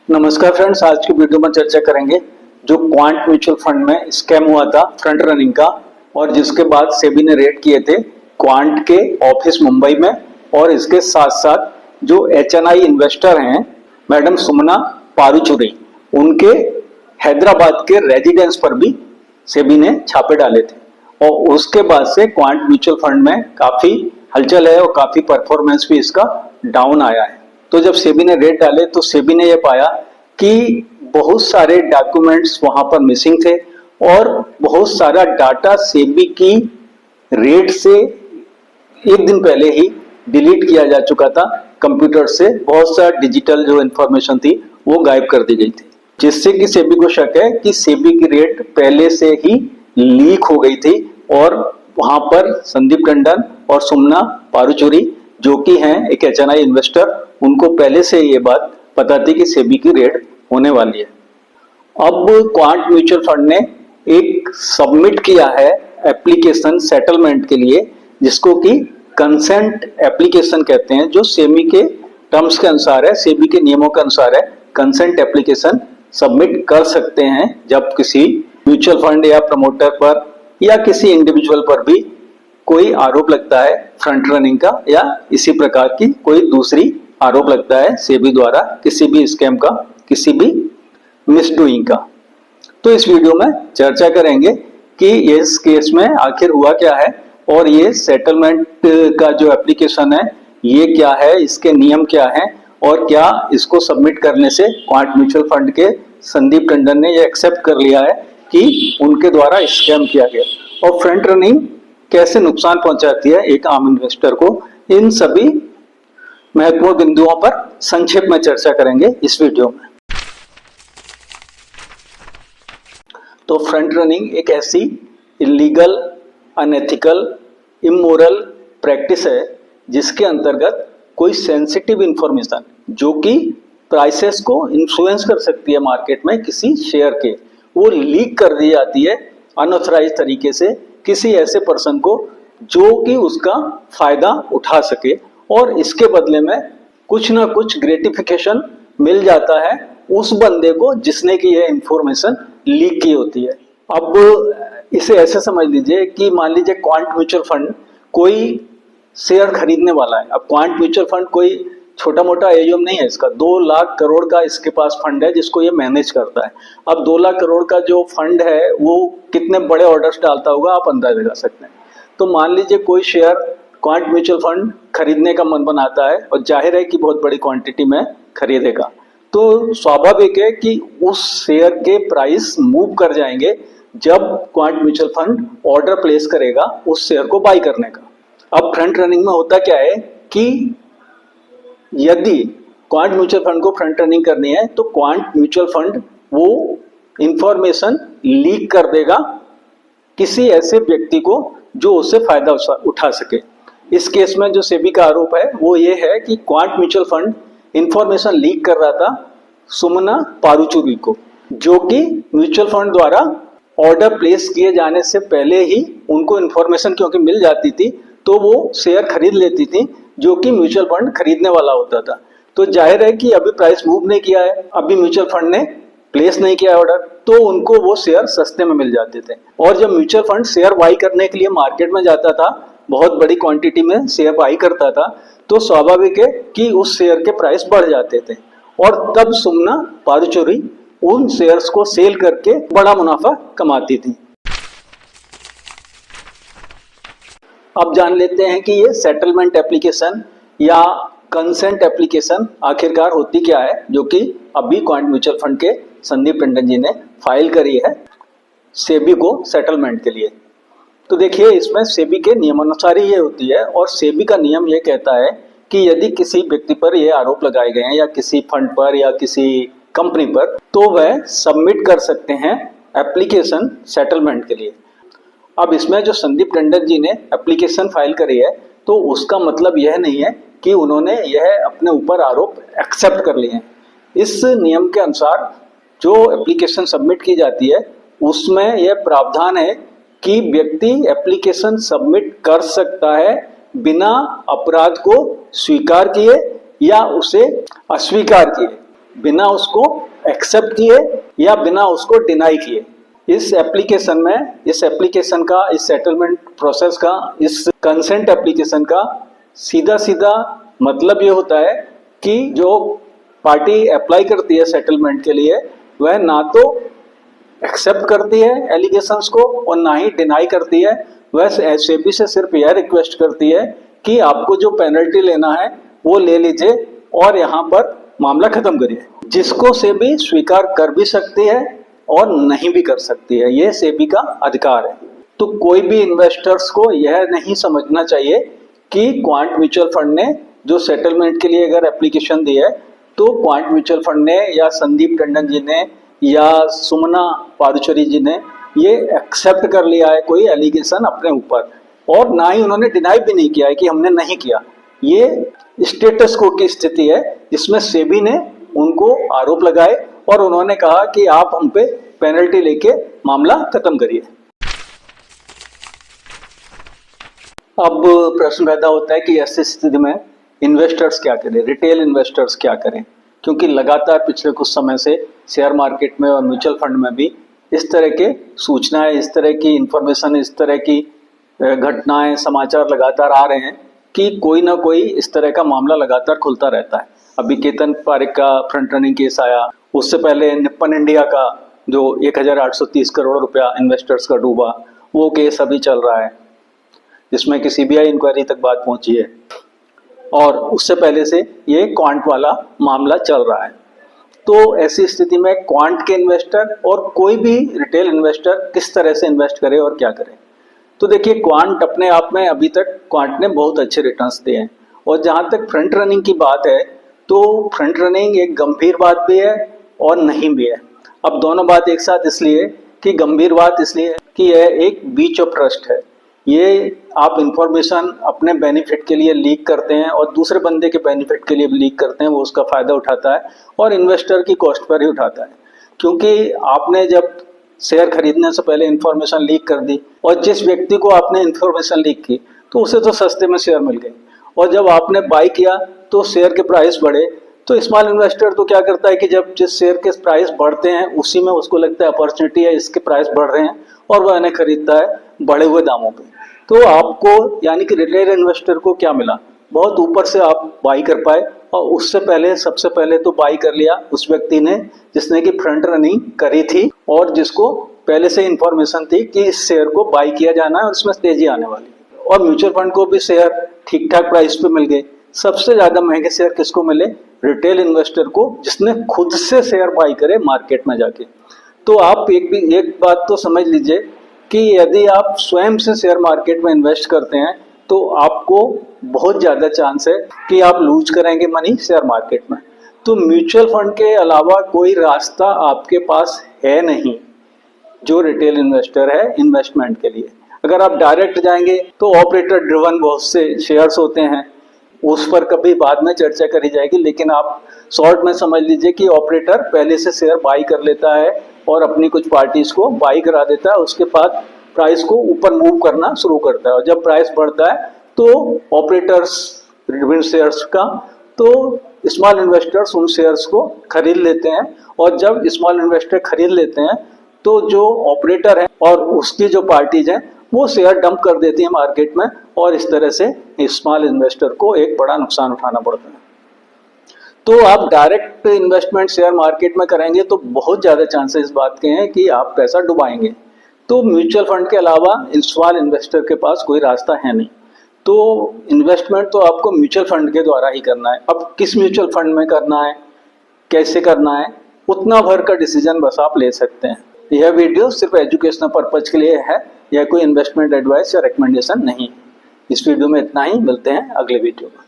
नमस्कार फ्रेंड्स, आज की वीडियो में चर्चा करेंगे जो क्वांट म्यूचुअल फंड में स्कैम हुआ था फ्रंट रनिंग का, और जिसके बाद सेबी ने रेड किए थे क्वांट के ऑफिस मुंबई में, और इसके साथ साथ जो एचएनआई इन्वेस्टर हैं मैडम सुमना पारूचुरी, उनके हैदराबाद के रेजिडेंस पर भी सेबी ने छापे डाले थे। और उसके बाद से क्वांट म्यूचुअल फंड में काफी हलचल है और काफी परफॉर्मेंस भी इसका डाउन आया है। तो जब सेबी ने रेड डाले तो सेबी ने यह पाया कि बहुत सारे डॉक्यूमेंट्स वहां पर मिसिंग थे और बहुत सारा डाटा सेबी की रेड से एक दिन पहले ही डिलीट किया जा चुका था कंप्यूटर से। बहुत सारा डिजिटल जो इंफॉर्मेशन थी वो गायब कर दी गई थी, जिससे कि सेबी को शक है कि सेबी की रेड पहले से ही लीक हो गई थी और वहां पर संदीप टंडन और सुमना पारूचुरी जो कि हैं एक एचएनआई इन्वेस्टर, उनको पहले से ये बात पता थी कि सेबी की रेड होने वाली है। अब क्वांट म्यूचुअल फंड ने एक सबमिट किया है एप्लीकेशन सेटलमेंट के लिए, जिसको कि कंसेंट एप्लीकेशन कहते हैं, जो सेबी के टर्म्स के अनुसार है, सेबी के नियमों के अनुसार है। कंसेंट एप्लीकेशन सबमिट कर सकते हैं जब किसी म्यूचुअल फंड या प्रमोटर पर या किसी इंडिविजुअल पर भी कोई आरोप लगता है फ्रंट रनिंग का, या इसी प्रकार की कोई दूसरी आरोप लगता है सेबी द्वारा किसी भी स्कैम का, किसी भी मिसडूइंग का। तो इस वीडियो में चर्चा करेंगे कि इस केस में आखिर हुआ क्या है और ये सेटलमेंट का जो एप्लीकेशन है ये क्या है, इसके नियम क्या हैं, और क्या इसको सबमिट करने से क्वांट म्यूचुअल फंड के संदीप टंडन ने ये एक्सेप्ट कर लिया है कि उनके द्वारा स्कैम किया गया, और फ्रंट रनिंग कैसे नुकसान पहुंचाती है एक आम इन्वेस्टर को। इन सभी महत्वपूर्ण बिंदुओं पर संक्षेप में चर्चा करेंगे इस वीडियो में। तो फ्रंट रनिंग एक ऐसी इलीगल, अनएथिकल, इमोरल प्रैक्टिस है जिसके अंतर्गत कोई सेंसिटिव इंफॉर्मेशन जो कि प्राइसेस को इन्फ्लुएंस कर सकती है मार्केट में किसी शेयर के, वो लीक कर दी जाती है अनऑथराइज्ड तरीके से किसी ऐसे पर्सन को जो कि उसका फायदा उठा सके, और इसके बदले में कुछ ना कुछ ग्रेटिफिकेशन मिल जाता है उस बंदे को जिसने की यह इंफॉर्मेशन लीक की होती है। अब इसे ऐसे समझ लीजिए कि मान लीजिए क्वांट म्यूचुअल फंड कोई शेयर खरीदने वाला है। अब क्वांट म्यूचुअल फंड कोई छोटा मोटा एयूएम नहीं है, इसका 2 लाख करोड़ का इसके पास फंड है जिसको ये मैनेज करता है। अब 2 लाख करोड़ का जो फंड है वो कितने बड़े ऑर्डर्स डालता होगा आप अंदाजा लगा सकते हैं। तो मान लीजिए कोई शेयर क्वांट म्यूचुअल फंड खरीदने का मन बनाता है और जाहिर है कि बहुत बड़ी क्वांटिटी में खरीदेगा, तो स्वाभाविक है कि उस शेयर के प्राइस मूव कर जाएंगे जब quant mutual fund order place करेगा उस शेयर को बाई करने का। अब फ्रंट रनिंग में होता क्या है कि यदि क्वांट म्यूचुअल फंड को फ्रंट रनिंग करनी है तो क्वांट म्यूचुअल फंड वो इंफॉर्मेशन लीक कर देगा किसी ऐसे व्यक्ति को जो उससे फायदा उठा सके। इस केस में जो सेबी का आरोप है वो ये है कि quant mutual fund information leak कर रहा था सुमना पारूचुरी को, जो कि म्यूचुअल फंड द्वारा ऑर्डर प्लेस किए जाने से पहले ही उनको इंफॉर्मेशन क्योंकि मिल जाती थी तो वो शेयर खरीद लेती थी जो कि म्यूचुअल फंड खरीदने वाला होता था। तो जाहिर है कि अभी प्राइस मूव नहीं किया है, अभी म्यूचुअल फंड ने प्लेस नहीं किया ऑर्डर, तो उनको वो शेयर सस्ते में मिल जाते थे। और जब म्यूचुअल फंड शेयर बाई करने के लिए मार्केट में जाता था, बहुत बड़ी क्वांटिटी में शेयर बाई करता था, तो स्वाभाविक है कि उस शेयर के प्राइस बढ़ जाते थे, और तब सुमना पारूचुरी उन शेयर्स को सेल करके बड़ा मुनाफा कमाती थी। अब जान लेते हैं कि ये सेटलमेंट एप्लीकेशन या कंसेंट एप्लीकेशन आखिरकार होती क्या है, जो कि अभी क्वांट म्यूचुअल फंड के संदीप टंडन जी ने फाइल करी है सेबी को सेटलमेंट के लिए। तो देखिए, इसमें सेबी के नियमानुसार ही ये होती है, और सेबी का नियम ये कहता है कि यदि किसी व्यक्ति पर ये आरोप लगाए गए हैं या किसी फंड पर या किसी कंपनी पर, तो वह सबमिट कर सकते हैं एप्लीकेशन सेटलमेंट के लिए। अब इसमें जो संदीप टंडन जी ने एप्लीकेशन फाइल करी है, तो उसका मतलब यह नहीं है कि उन्होंने यह अपने ऊपर आरोप एक्सेप्ट कर लिए हैं। इस नियम के अनुसार जो एप्लीकेशन सबमिट की जाती है उसमें यह प्रावधान है कि व्यक्ति एप्लीकेशन सबमिट कर सकता है बिना अपराध को स्वीकार किए या उसे अस्वीकार किए। बिना उसको एक्सेप्ट किए या बिना उसको डिनाई किए। इस एप्लीकेशन का, इस सेटलमेंट प्रोसेस का, इस कंसेंट एप्लीकेशन का सीधा सीधा मतलब ये होता है कि जो पार्टी अप्लाई करती है सेटलमेंट के लिए वह ना तो एक्सेप्ट करती है एलिगेशंस को और ना ही डिनाई करती है। वह सेबी से सिर्फ यह रिक्वेस्ट करती है कि आपको जो पेनल्टी लेना है वो ले लीजिए और यहाँ पर मामला खत्म करिए, जिसको सेबी स्वीकार कर भी सकती है और नहीं भी कर सकती है। यह सेबी का अधिकार है। तो कोई भी इन्वेस्टर्स को यह नहीं समझना चाहिए कि क्वांट म्यूचुअल फंड ने जो सेटलमेंट के लिए अगर एप्लीकेशन दी है तो क्वांट म्यूचुअल फंड ने या संदीप टंडन जी ने या सुमना पारुचरी जी ने ये एक्सेप्ट कर लिया है कोई एलिगेशन अपने ऊपर, और ना ही उन्होंने डिनाई भी नहीं किया है कि हमने नहीं किया। ये स्टेटस को की स्थिति है जिसमें सेबी ने उनको आरोप लगाए और उन्होंने कहा कि आप हम पे पेनल्टी लेके मामला खत्म करिए। अब प्रश्न पैदा होता है कि ऐसी स्थिति में इन्वेस्टर्स क्या करें, रिटेल इन्वेस्टर्स क्या करें, क्योंकि लगातार पिछले कुछ समय से शेयर मार्केट में और म्यूचुअल फंड में भी इस तरह के सूचनाएं, इस तरह की इंफॉर्मेशन, इस तरह की घटनाएं, समाचार लगातार आ रहे हैं कि कोई ना कोई इस तरह का मामला लगातार खुलता रहता है। अभी केतन पारेख का फ्रंट रनिंग केस आया, उससे पहले निप्पन इंडिया का जो 1830 करोड़ रुपया इन्वेस्टर्स का डूबा, वो केस अभी चल रहा है जिसमें कि सीबीआई इंक्वायरी तक बात पहुंची है, और उससे पहले से ये क्वांट वाला मामला चल रहा है। तो ऐसी स्थिति में क्वांट के इन्वेस्टर और कोई भी रिटेल इन्वेस्टर किस तरह से इन्वेस्ट करे और क्या करे। तो देखिए, क्वांट अपने आप में अभी तक क्वांट ने बहुत अच्छे रिटर्न्स दिए हैं, और जहां तक फ्रंट रनिंग की बात है तो फ्रंट रनिंग एक गंभीर बात भी है और नहीं भी है। अब दोनों बात एक साथ इसलिए कि गंभीर बात इसलिए कि यह एक ब्रीच ऑफ ट्रस्ट है। ये आप इंफॉर्मेशन अपने बेनिफिट के लिए लीक करते हैं और दूसरे बंदे के बेनिफिट के लिए लीक करते हैं, वो उसका फायदा उठाता है और इन्वेस्टर की कॉस्ट पर ही उठाता है। क्योंकि आपने जब शेयर खरीदने से पहले इंफॉर्मेशन लीक कर दी और जिस व्यक्ति को आपने इंफॉर्मेशन लीक की तो उसे तो सस्ते में शेयर मिल गए, और जब आपने बाई किया तो शेयर के प्राइस बढ़े। तो स्मॉल इन्वेस्टर तो क्या करता है कि जब जिस शेयर के प्राइस बढ़ते हैं उसी में उसको लगता है अपॉर्चुनिटी है, इसके प्राइस बढ़ रहे हैं, और वह इन्हें खरीदता है बढ़े हुए दामों पे। तो आपको यानी कि रिटेल इन्वेस्टर को क्या मिला, बहुत ऊपर से आप बाई कर पाए, और उससे पहले सबसे पहले तो बाई कर लिया उस व्यक्ति ने जिसने कि फ्रंट रनिंग करी थी और जिसको पहले से इंफॉर्मेशन थी कि इस शेयर को बाई किया जाना है और इसमें तेजी आने वाली है। और म्यूचुअल फंड को भी शेयर ठीक ठाक प्राइस पे मिल गए। सबसे ज्यादा महंगे शेयर किसको मिले, रिटेल इन्वेस्टर को, जिसने खुद से शेयर बाई करे मार्केट में जाके। तो आप एक बात तो समझ लीजिए कि यदि आप स्वयं से शेयर मार्केट में इन्वेस्ट करते हैं तो आपको बहुत ज़्यादा चांस है कि आप लूज करेंगे मनी शेयर मार्केट में। तो म्यूचुअल फंड के अलावा कोई रास्ता आपके पास है नहीं जो रिटेल इन्वेस्टर है इन्वेस्टमेंट के लिए। अगर आप डायरेक्ट जाएंगे तो ऑपरेटर ड्रिवन बहुत से शेयर्स होते हैं, उस पर कभी बाद में चर्चा करी जाएगी, लेकिन आप शॉर्ट में समझ लीजिए कि ऑपरेटर पहले से शेयर बाई कर लेता है और अपनी कुछ पार्टीज को बाई करा देता है, उसके बाद प्राइस को ऊपर मूव करना शुरू करता है, और जब प्राइस बढ़ता है तो ऑपरेटर्स ड्रिवन शेयर्स का, तो स्मॉल इन्वेस्टर्स उन शेयर्स को खरीद लेते हैं, और जब स्मॉल इन्वेस्टर खरीद लेते हैं तो जो ऑपरेटर है और उसकी जो पार्टीज हैं वो शेयर डंप कर देती है मार्केट में, और इस तरह से स्मॉल इन्वेस्टर को एक बड़ा नुकसान उठाना पड़ता है। तो आप डायरेक्ट इन्वेस्टमेंट शेयर मार्केट में करेंगे तो बहुत ज़्यादा चांसेस इस बात के हैं कि आप पैसा डुबाएंगे। तो म्यूचुअल फंड के अलावा स्मॉल इन्वेस्टर के पास कोई रास्ता है नहीं। तो इन्वेस्टमेंट तो आपको म्यूचुअल फंड के द्वारा ही करना है। अब किस म्यूचुअल फंड में करना है, कैसे करना है, उतना भर का डिसीजन बस आप ले सकते हैं। यह वीडियो सिर्फ एजुकेशनल पर्पज के लिए है, यह कोई इन्वेस्टमेंट एडवाइस या रिकमेंडेशन नहीं। इस वीडियो में इतना ही, मिलते हैं अगले वीडियो में।